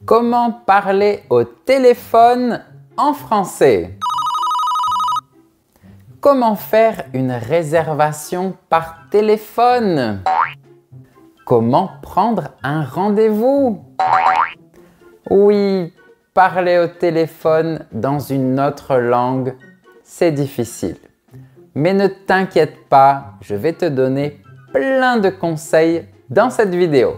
Comment parler au téléphone en français? Comment faire une réservation par téléphone? Comment prendre un rendez-vous? Oui, parler au téléphone dans une autre langue, c'est difficile. Mais ne t'inquiète pas, je vais te donner plein de conseils dans cette vidéo.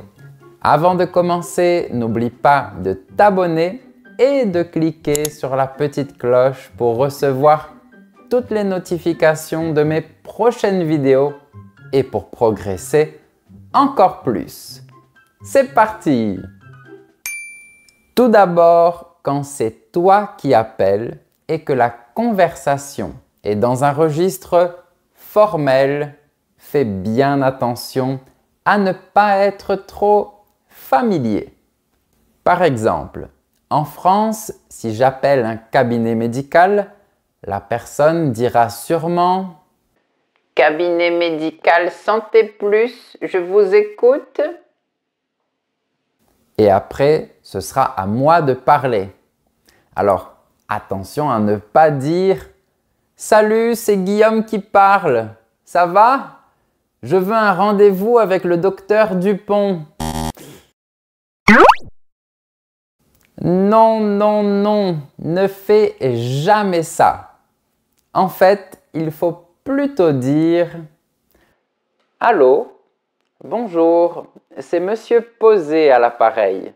Avant de commencer, n'oublie pas de t'abonner et de cliquer sur la petite cloche pour recevoir toutes les notifications de mes prochaines vidéos et pour progresser encore plus. C'est parti! Tout d'abord, quand c'est toi qui appelles et que la conversation est dans un registre formel, fais bien attention à ne pas être trop familier. Par exemple, en France, si j'appelle un cabinet médical, la personne dira sûrement « Cabinet médical Santé Plus, je vous écoute » et après, ce sera à moi de parler. Alors, attention à ne pas dire « Salut, c'est Guillaume qui parle, ça va? Je veux un rendez-vous avec le docteur Dupont. » Non, non, non, ne fais jamais ça. En fait, il faut plutôt dire « Allô, bonjour, c'est Monsieur Posé à l'appareil.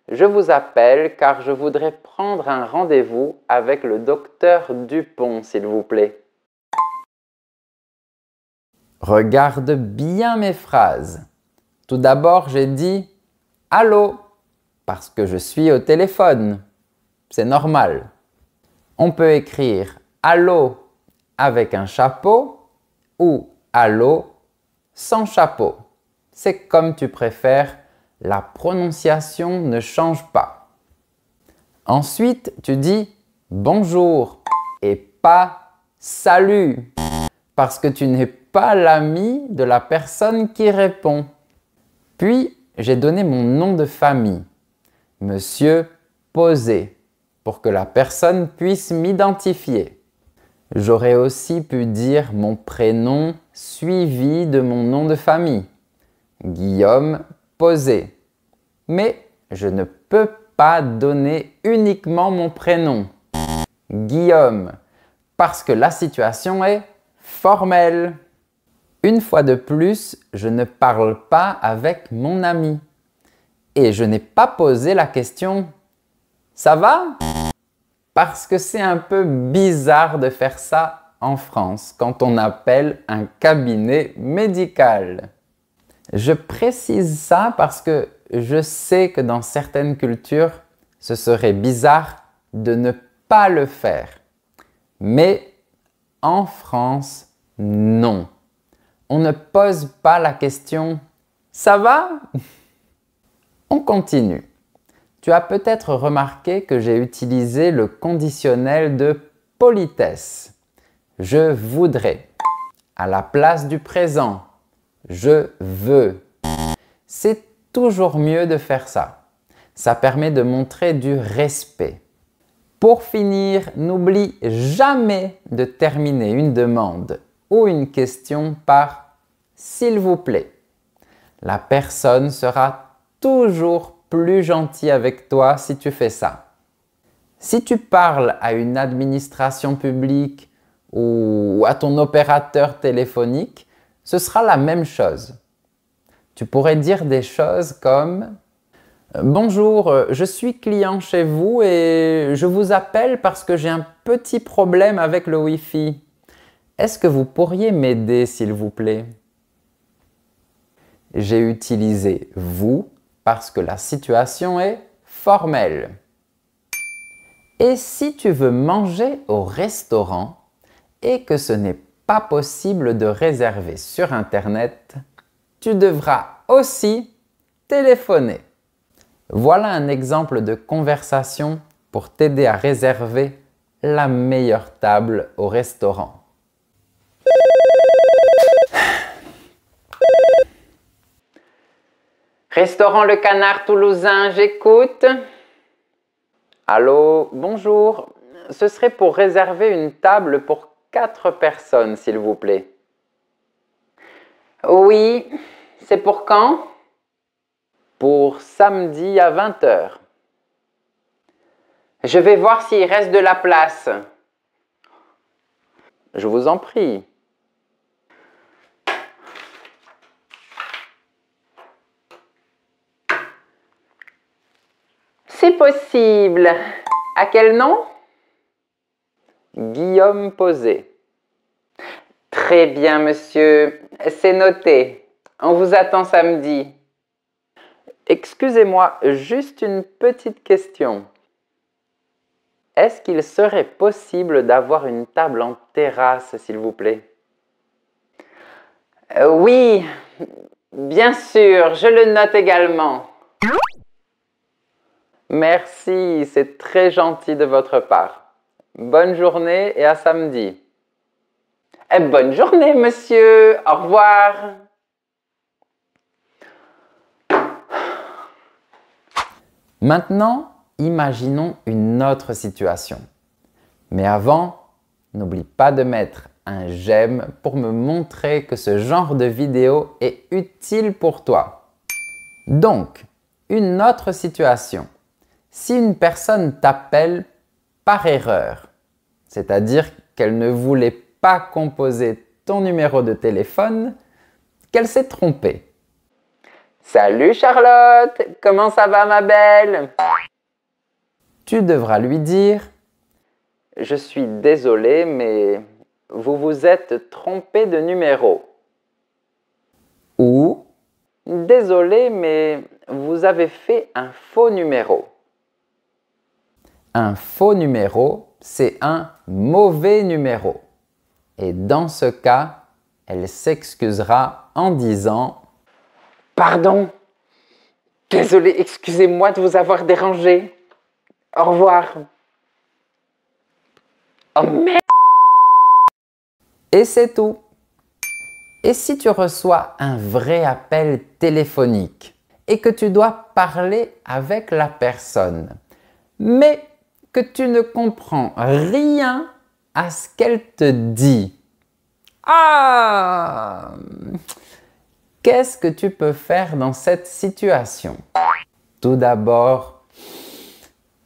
Je vous appelle car je voudrais prendre un rendez-vous avec le docteur Dupont, s'il vous plaît. » Regarde bien mes phrases. Tout d'abord, j'ai dit « Allô » parce que je suis au téléphone. C'est normal. On peut écrire « Allô » avec un chapeau ou « Allô » sans chapeau. C'est comme tu préfères, la prononciation ne change pas. Ensuite, tu dis « Bonjour » et pas « Salut » parce que tu n'es pas l'ami de la personne qui répond. Puis, j'ai donné mon nom de famille, Monsieur Posé, pour que la personne puisse m'identifier. J'aurais aussi pu dire mon prénom suivi de mon nom de famille, Guillaume Posé. Mais je ne peux pas donner uniquement mon prénom, Guillaume, parce que la situation est formelle. Une fois de plus, je ne parle pas avec mon ami. Et je n'ai pas posé la question « Ça va ?» parce que c'est un peu bizarre de faire ça en France quand on appelle un cabinet médical. Je précise ça parce que je sais que dans certaines cultures, ce serait bizarre de ne pas le faire. Mais en France, non. On ne pose pas la question « Ça va ?» On continue. Tu as peut-être remarqué que j'ai utilisé le conditionnel de politesse. Je voudrais. À la place du présent, je veux. C'est toujours mieux de faire ça. Ça permet de montrer du respect. Pour finir, n'oublie jamais de terminer une demande ou une question par « s'il vous plaît ». La personne sera toujours plus gentil avec toi si tu fais ça. Si tu parles à une administration publique ou à ton opérateur téléphonique, ce sera la même chose. Tu pourrais dire des choses comme « Bonjour, je suis client chez vous et je vous appelle parce que j'ai un petit problème avec le Wi-Fi. Est-ce que vous pourriez m'aider s'il vous plaît ?» J'ai utilisé « vous » parce que la situation est formelle. Et si tu veux manger au restaurant et que ce n'est pas possible de réserver sur Internet, tu devras aussi téléphoner. Voilà un exemple de conversation pour t'aider à réserver la meilleure table au restaurant. Restaurant Le Canard Toulousain, j'écoute. Allô, bonjour. Ce serait pour réserver une table pour 4 personnes, s'il vous plaît. Oui, c'est pour quand? Pour samedi à 20 h. Je vais voir s'il reste de la place. Je vous en prie. C'est possible. À quel nom? Guillaume Posé. Très bien, monsieur. C'est noté. On vous attend samedi. Excusez-moi, juste une petite question. Est-ce qu'il serait possible d'avoir une table en terrasse, s'il vous plaît? Oui, bien sûr, je le note également. Merci, c'est très gentil de votre part. Bonne journée et à samedi. Bonne journée, monsieur. Au revoir. Maintenant, imaginons une autre situation. Mais avant, n'oublie pas de mettre un j'aime pour me montrer que ce genre de vidéo est utile pour toi. Donc, une autre situation. Si une personne t'appelle par erreur, c'est-à-dire qu'elle ne voulait pas composer ton numéro de téléphone, qu'elle s'est trompée. Salut Charlotte, comment ça va ma belle? Tu devras lui dire « Je suis désolé, mais vous vous êtes trompé de numéro. » Ou « Désolé, mais vous avez fait un faux numéro. » Un faux numéro, c'est un mauvais numéro. Et dans ce cas, elle s'excusera en disant « Pardon, désolé, excusez-moi de vous avoir dérangé. Au revoir. » Oh merde! Et c'est tout. Et si tu reçois un vrai appel téléphonique et que tu dois parler avec la personne, mais que tu ne comprends rien à ce qu'elle te dit. Ah! Qu'est-ce que tu peux faire dans cette situation? Tout d'abord,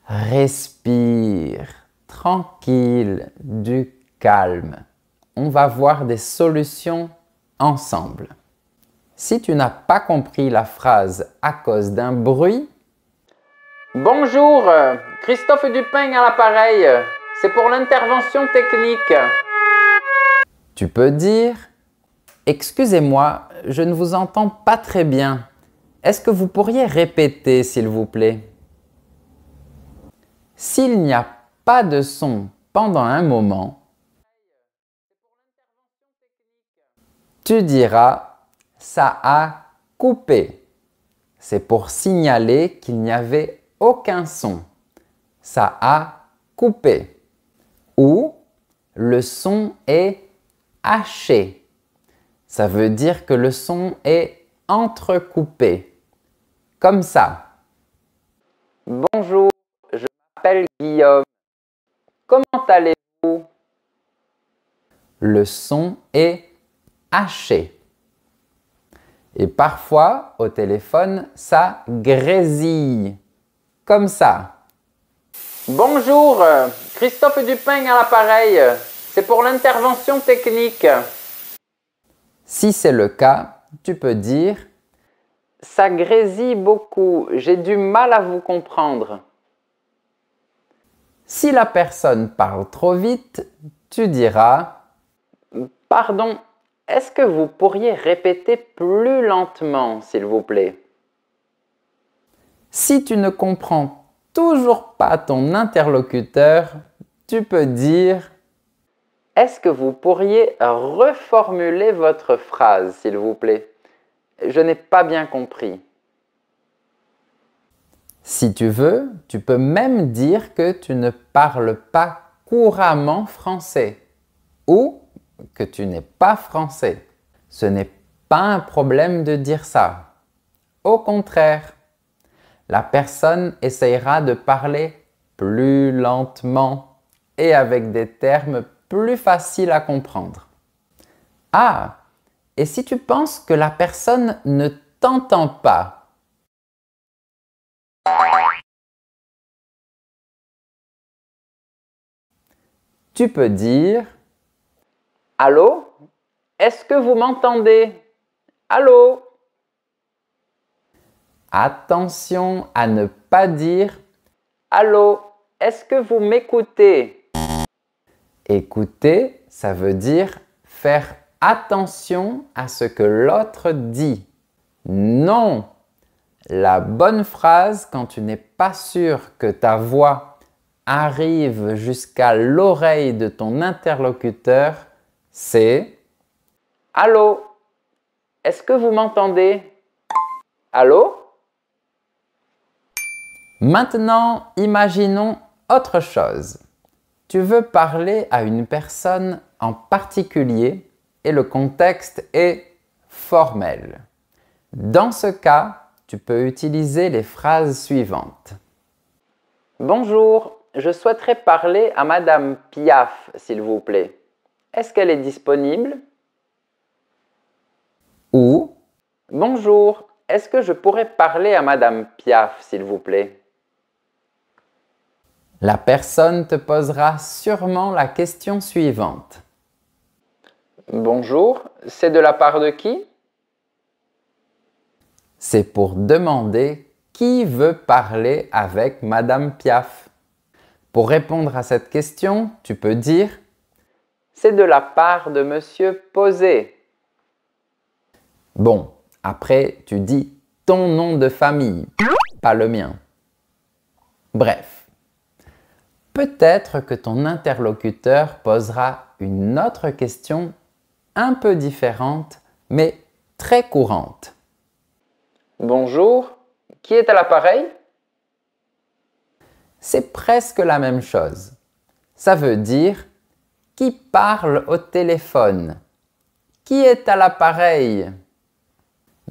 respire, tranquille, du calme. On va voir des solutions ensemble. Si tu n'as pas compris la phrase à cause d'un bruit, bonjour, Christophe Dupin à l'appareil. C'est pour l'intervention technique. Tu peux dire « Excusez-moi, je ne vous entends pas très bien. Est-ce que vous pourriez répéter, s'il vous plaît ?» S'il n'y a pas de son pendant un moment, tu diras « Ça a coupé ». C'est pour signaler qu'il n'y avait aucun son. Ça a coupé. Ou le son est haché. Ça veut dire que le son est entrecoupé. Comme ça. Bonjour, je m'appelle Guillaume. Comment allez-vous? Le son est haché. Et parfois, au téléphone, ça grésille. Comme ça. Bonjour, Christophe Dupin à l'appareil. C'est pour l'intervention technique. Si c'est le cas, tu peux dire « Ça grésille beaucoup, j'ai du mal à vous comprendre. » Si la personne parle trop vite, tu diras « Pardon, est-ce que vous pourriez répéter plus lentement, s'il vous plaît? » Si tu ne comprends toujours pas ton interlocuteur, tu peux dire « Est-ce que vous pourriez reformuler votre phrase, s'il vous plaît? Je n'ai pas bien compris. » Si tu veux, tu peux même dire que tu ne parles pas couramment français ou que tu n'es pas français. Ce n'est pas un problème de dire ça. Au contraire, la personne essayera de parler plus lentement et avec des termes plus faciles à comprendre. Ah, et si tu penses que la personne ne t'entend pas? Tu peux dire « Allô? Est-ce que vous m'entendez? Allô ?» Attention à ne pas dire « Allô? Est-ce que vous m'écoutez ?» Écouter, ça veut dire faire attention à ce que l'autre dit. Non! La bonne phrase quand tu n'es pas sûr que ta voix arrive jusqu'à l'oreille de ton interlocuteur, c'est « Allô? Est-ce que vous m'entendez? Allô ?» Maintenant, imaginons autre chose. Tu veux parler à une personne en particulier et le contexte est formel. Dans ce cas, tu peux utiliser les phrases suivantes. Bonjour, je souhaiterais parler à Madame Piaf, s'il vous plaît. Est-ce qu'elle est disponible? Ou bonjour, est-ce que je pourrais parler à Madame Piaf, s'il vous plaît? La personne te posera sûrement la question suivante. Bonjour, c'est de la part de qui? C'est pour demander qui veut parler avec Madame Piaf. Pour répondre à cette question, tu peux dire c'est de la part de Monsieur Posé. Bon, après tu dis ton nom de famille, pas le mien. Bref. Peut-être que ton interlocuteur posera une autre question un peu différente, mais très courante. Bonjour, qui est à l'appareil? C'est presque la même chose. Ça veut dire qui parle au téléphone? Qui est à l'appareil?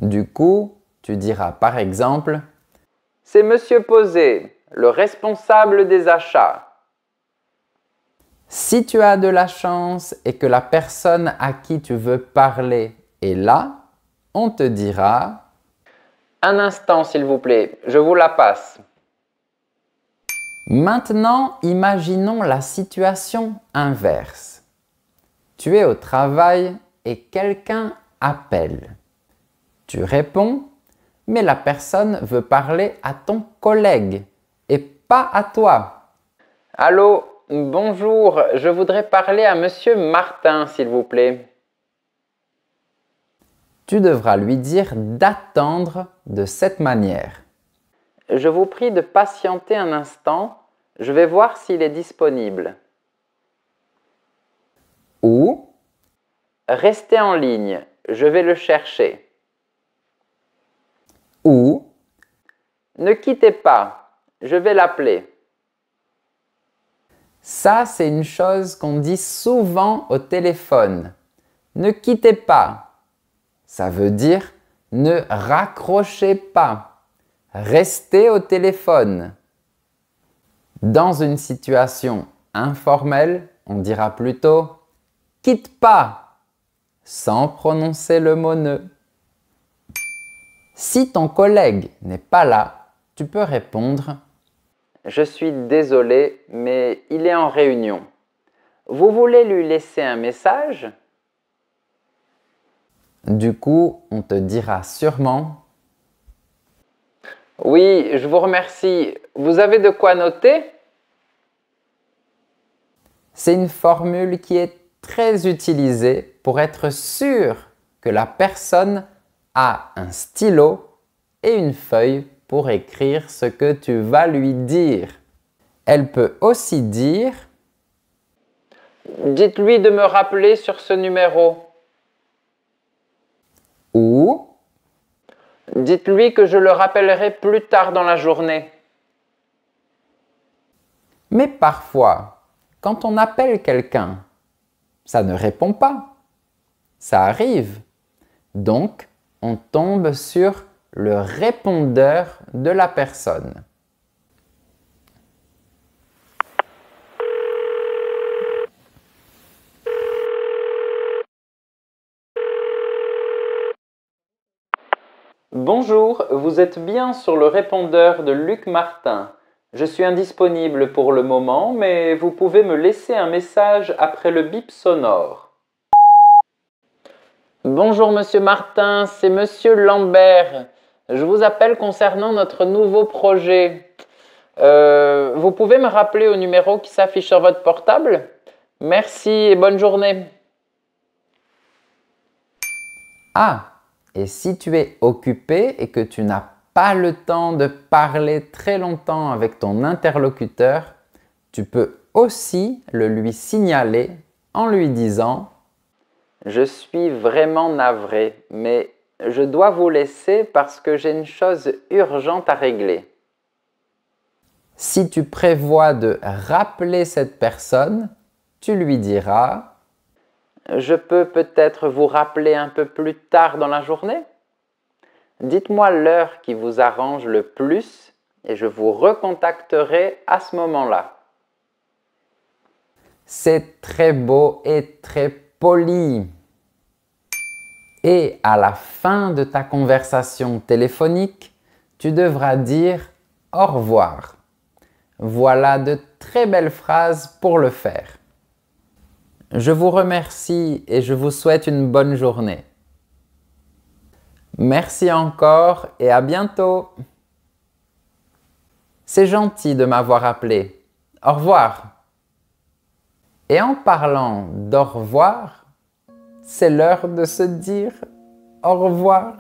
Du coup, tu diras par exemple c'est Monsieur Posé, le responsable des achats. Si tu as de la chance et que la personne à qui tu veux parler est là, on te dira « Un instant s'il vous plaît, je vous la passe ». Maintenant, imaginons la situation inverse. Tu es au travail et quelqu'un appelle. Tu réponds, mais la personne veut parler à ton collègue et pas à toi. Allô? Bonjour, je voudrais parler à Monsieur Martin, s'il vous plaît. Tu devras lui dire d'attendre de cette manière. Je vous prie de patienter un instant, je vais voir s'il est disponible. Ou restez en ligne, je vais le chercher. Ou ne quittez pas, je vais l'appeler. Ça, c'est une chose qu'on dit souvent au téléphone. Ne quittez pas. Ça veut dire ne raccrochez pas. Restez au téléphone. Dans une situation informelle, on dira plutôt quitte pas, sans prononcer le mot ne. Si ton collègue n'est pas là, tu peux répondre je suis désolé, mais il est en réunion. Vous voulez lui laisser un message? Du coup, on te dira sûrement oui, je vous remercie. Vous avez de quoi noter? C'est une formule qui est très utilisée pour être sûr que la personne a un stylo et une feuille pour écrire ce que tu vas lui dire. Elle peut aussi dire « Dites-lui de me rappeler sur ce numéro » ou « Dites-lui que je le rappellerai plus tard dans la journée ». Mais parfois, quand on appelle quelqu'un, ça ne répond pas. Ça arrive. Donc, on tombe sur le répondeur de la personne. Bonjour, vous êtes bien sur le répondeur de Luc Martin. Je suis indisponible pour le moment, mais vous pouvez me laisser un message après le bip sonore. Bonjour Monsieur Martin, c'est Monsieur Lambert. Je vous appelle concernant notre nouveau projet. Vous pouvez me rappeler au numéro qui s'affiche sur votre portable? Merci et bonne journée. Ah, et si tu es occupé et que tu n'as pas le temps de parler très longtemps avec ton interlocuteur, tu peux aussi le lui signaler en lui disant « Je suis vraiment navré, mais je dois vous laisser parce que j'ai une chose urgente à régler. » Si tu prévois de rappeler cette personne, tu lui diras « Je peux peut-être vous rappeler un peu plus tard dans la journée? Dites-moi l'heure qui vous arrange le plus et je vous recontacterai à ce moment-là. » C'est très beau et très poli. Et à la fin de ta conversation téléphonique, tu devras dire « au revoir ». Voilà de très belles phrases pour le faire. Je vous remercie et je vous souhaite une bonne journée. Merci encore et à bientôt. C'est gentil de m'avoir appelé. Au revoir. Et en parlant d'au revoir, c'est l'heure de se dire au revoir.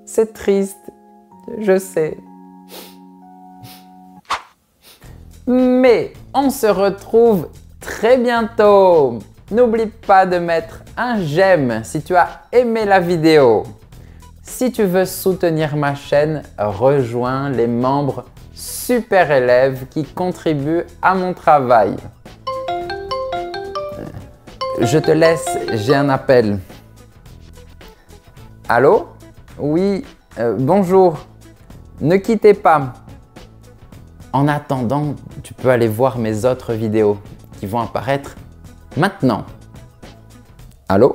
C'est triste, je sais. Mais on se retrouve très bientôt. N'oublie pas de mettre un j'aime si tu as aimé la vidéo. Si tu veux soutenir ma chaîne, rejoins les membres super élèves qui contribuent à mon travail. Je te laisse, j'ai un appel. Allô? Oui, bonjour. Ne quittez pas. En attendant, tu peux aller voir mes autres vidéos qui vont apparaître maintenant. Allô?